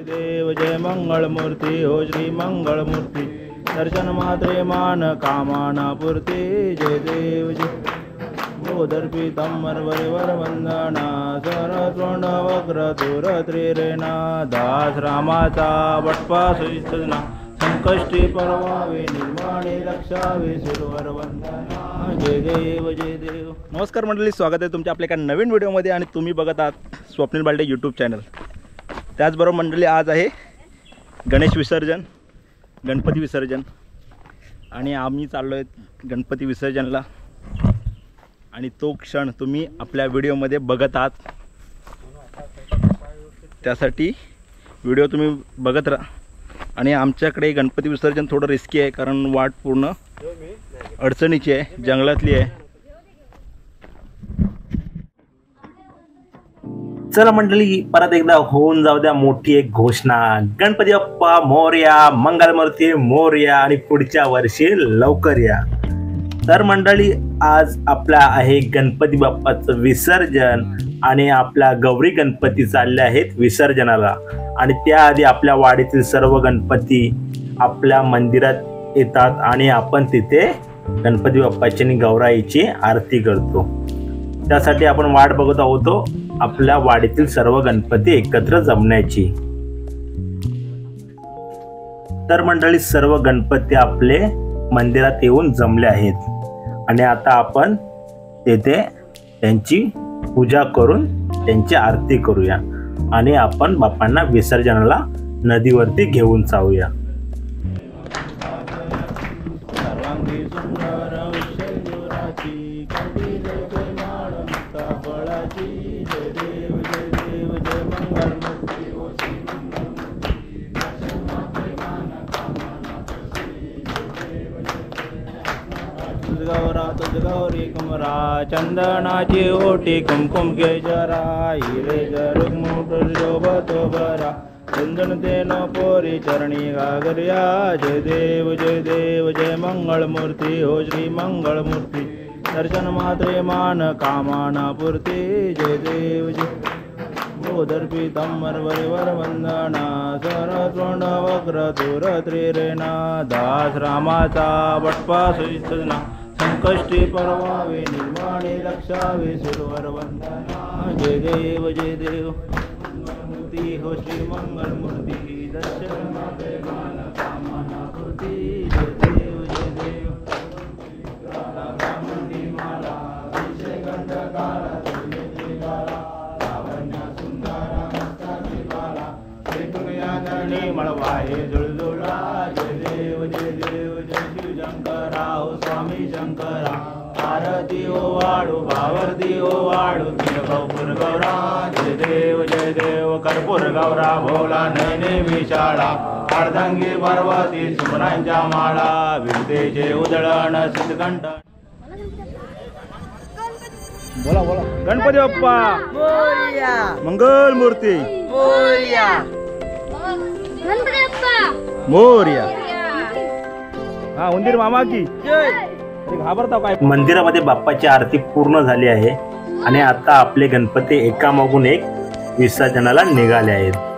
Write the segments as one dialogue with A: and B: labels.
A: देव जय मंगल मूर्ती हो श्री मंगल मूर्ती दर्शन मात्रे मान कामना पूर्ती जय देव जय बोधर पीतांबर वरिवर वंदना सरतोंड वक्र दूर त्रिरेणा दास रामाचा वटपा सुजना संकष्टी परवावे निर्माणे रक्षावे सुरवर वंदना जय देव जय देव। नमस्कार मंडळी, स्वागत आहे तुमच्या आपल्या एका नवीन व्हिडिओमध्ये आणि तुम्ही बघत आहात स्वप्नील बालटे यूट्यूब चॅनल। त्याचबरोबर मंडळी, आज आहे गणेश विसर्जन, गणपती विसर्जन आणि आम्ही चाललो आहे गणपती विसर्जनला आणि तो क्षण तुम्ही आपल्या व्हिडिओमध्ये बघत आहात। त्यासाठी व्हिडिओ तुम्ही बघत राहा। आणि आमच्याकडे गणपती विसर्जन थोडं रिस्की आहे, कारण वाट पूर्ण अडचणीची आहे, जंगलातली आहे।
B: चला मंडळी, परत एकदा होऊन जाऊ द्या मोठी एक घोषणा, गणपती बाप्पा मोरया, मंगलमूर्ती मोरया आणि पुढच्या वर्षी लवकर या। तर मंडळी, आज आपला आहे गणपती बाप्पाचं विसर्जन आणि आपल्या गौरी गणपती चालले आहेत विसर्जनाला। आणि त्याआधी आपल्या वाडीतील सर्व गणपती आपल्या मंदिरात येतात आणि आपण तिथे गणपती बाप्पाची आणि गौराईची आरती करतो। त्यासाठी आपण वाट बघत आहोत आपल्या वाडीतील सर्व गणपती एकत्र जमण्याची। तर मंडळी, सर्व गणपती आपले मंदिरात येऊन जमले आहेत आणि आता आपण तेथे त्यांची पूजा करून त्यांची आरती करूया आणि आपण बाप्पांना विसर्जनाला नदीवरती घेऊन जाऊया।
A: गौरा तुझ गौरी कुमरा चंदनाची ओटी कुमकुम केशरा हिरे जरुक मोटर शोभतो बरा चंदन तेनो पोरी चरणी गागर्या जय देव जय मंगल मूर्ती हो श्री मंगल मूर्ती दर्शन मात्रे मान कामना पूर्ती जय देव जय बोधर पीतांबर वरिवर वंदना सरतोंड वक्र दूर त्रिरेणा दास रामाचा वटपा सुजना संकष्टी परवावे निर्माणे रक्षावे सुरवर वंदना जय देव मूर्ती हो श्री मंगल मूर्ती दर्शन मात्रे मान कामना पूर्ती जय देव रामंदी माला विषय गंधकारा तुझे गाला लावण्य सुंदरा मस्तकी बाला त्रिपुर्या धरणी मळवाहे जुळजुळा जय देव जय शिवशंकरा हो स्वामी शंकरा आरती ओ वाळू भावर्ती ओ वाळू कर्पूर गौरा जय देव कर्पूर गौरा भोला नयने विशाळा अर्धांगी पार्वती सुमनांच्या माळा विद्येचे उधळण सिद्धकंठ। बोला बोला, गणपती बाप्पा मोरया, मंगल मूर्ती मोरया,
C: गणपती बाप्पा
A: मोरया। हा, उंदीर मामा की घाबरता काय?
B: मंदिरामध्ये बाप्पाची आरती पूर्ण झाली आहे आणि आता आपले गणपती एकामागून एक विसर्जनाला निघाले आहेत।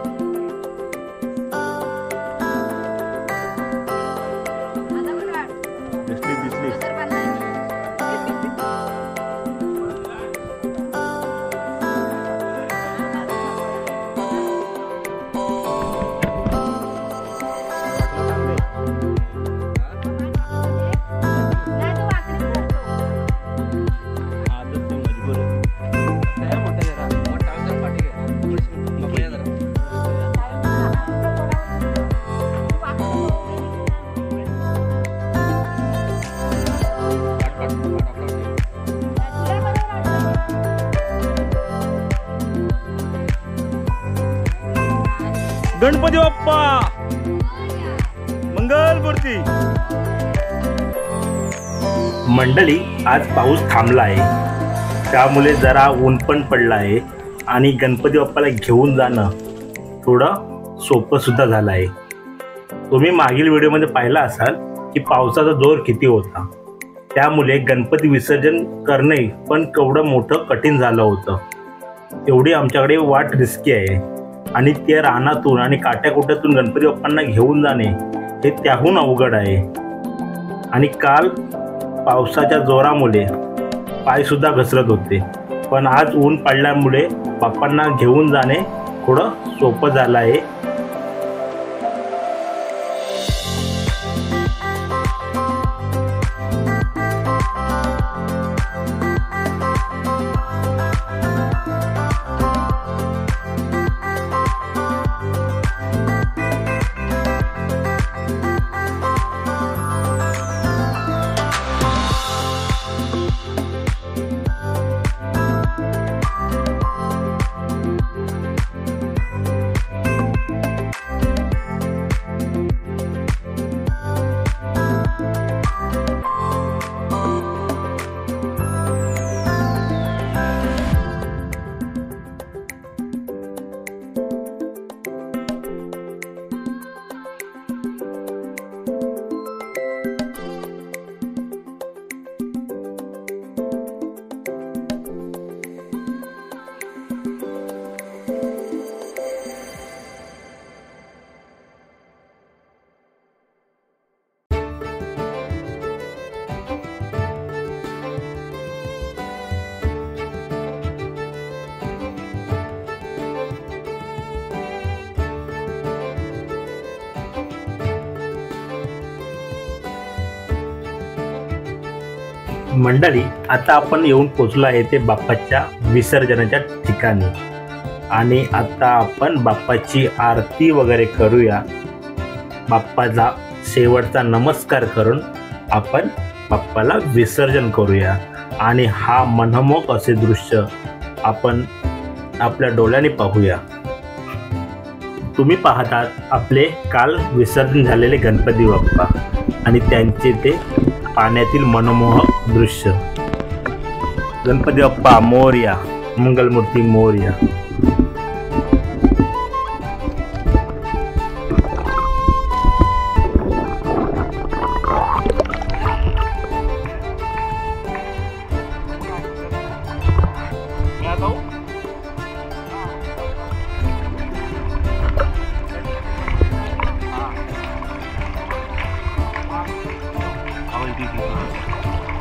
A: गणपती बाप्पा मंगल मूर्ती।
B: मंडळी, आज पाऊस थांबला आहे, त्यामुळे जरा ऊन पण पडला आहे आणि गणपती बाप्पाला घेऊन जाणं थोडं सोपं सुद्धा झालं आहे। तुम्ही मागील व्हिडिओमध्ये पाहिला असाल की पावसाचा जोर किती होता, त्यामुळे गणपती विसर्जन करणे पण केवढं मोठं कठीण झालं होतं। एवढी आमच्याकडे वाट रिस्की आहे आणि ते रानातून आणि काट्याकुट्यातून गणपती बाप्पांना घेऊन जाणे हे त्याहून अवघड आहे. आणि काल पावसाच्या जोरामुळे पाय सुद्धा घसरत होते, पण आज ऊन पडल्यामुळे बाप्पांना घेऊन जाणे थोडं सोपं झालं आहे. मंडळी, आता आपण येऊन पोचलो आहे ते बाप्पाच्या विसर्जनाच्या ठिकाणी आणि आता आपण बाप्पाची आरती वगैरे करूया. बाप्पाचा शेवटचा नमस्कार करून आपण बाप्पाला विसर्जन करूया. आणि हा मनमोहक असे दृश्य आपण आपल्या डोळ्याने पाहूया. तुम्ही पाहतात आपले काल विसर्जन झालेले गणपती बाप्पा आणि त्यांचे ते पाण्यातील मनमोहक दृश्य. गणपती बाप्पा मोरया, मंगलमूर्ती मोरया.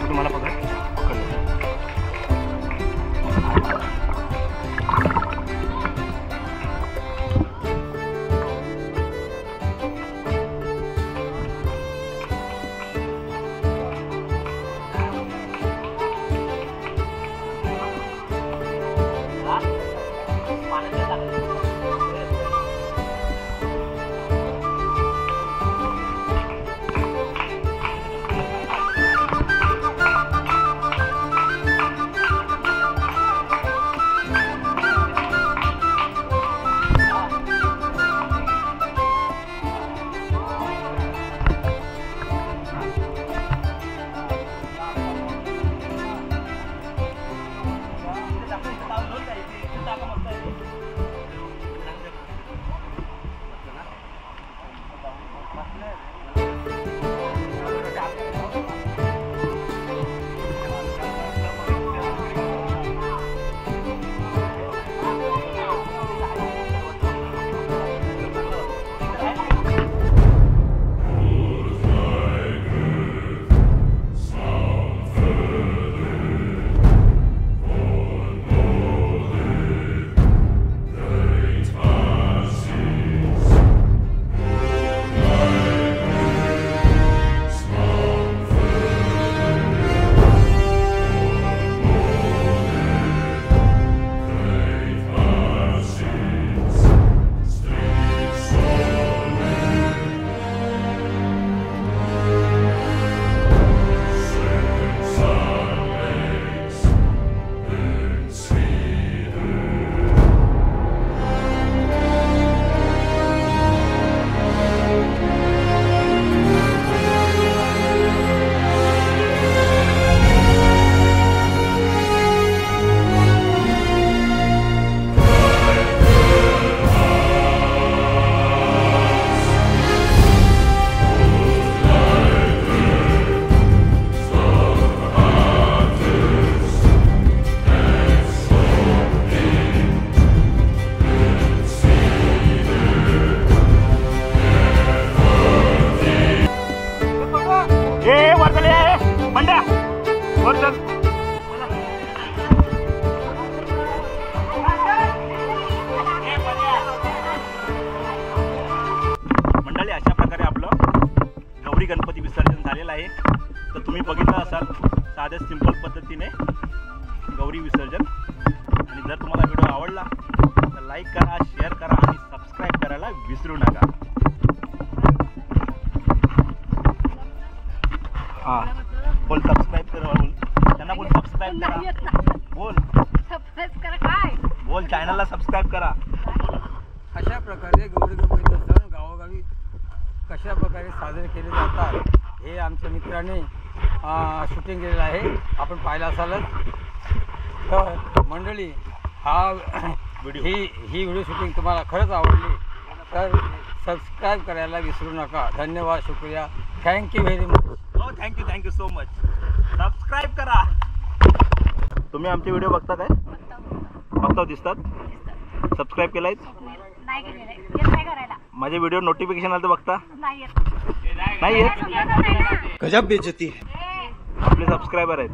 D: तुम्हाला पकड.
A: आहे. तर तुम्ही बघितलं असाल साध्या सिंपल पद्धतीने गौरी विसर्जन. आणि जर तुम्हाला व्हिडिओ आवडला तर लाईक करा, शेअर करा आणि सबस्क्राईब करायला विसरू नका. हां बोल, सबस्क्राईब करा. बोल त्यांना, बोल सबस्क्राईब करा. बोल
C: सबस्क्राईब करा. काय
A: बोल, चॅनलला सबस्क्राईब करा.
D: अशा प्रकारे गौरी गणपतीचे सण गावोगावी कशा प्रकारे साजरे केले जातात हे आमच्या मित्राने शूटिंग केलेलं आहे. आपण पाहिलं असालच. तर मंडळी ही व्हिडिओ शूटिंग तुम्हाला खरंच आवडली तर सबस्क्राईब करायला विसरू नका. धन्यवाद, शुक्रिया, थँक्यू व्हेरी मच.
A: हो, थँक्यू सो मच. सबस्क्राईब करा. तुम्ही आमचे व्हिडिओ बघता काय? बघता दिसतात. सबस्क्राईब केलाय?
C: नाही केलेलं आहे. येत नाही करायला.
A: माझे व्हिडिओ नोटिफिकेशन आलं तर बघता
C: नाही येत.
A: नाही येत.
C: समजतच नाही ना.
D: गजब बेइज्जती
A: आपले सबस्क्रायबर आहेत.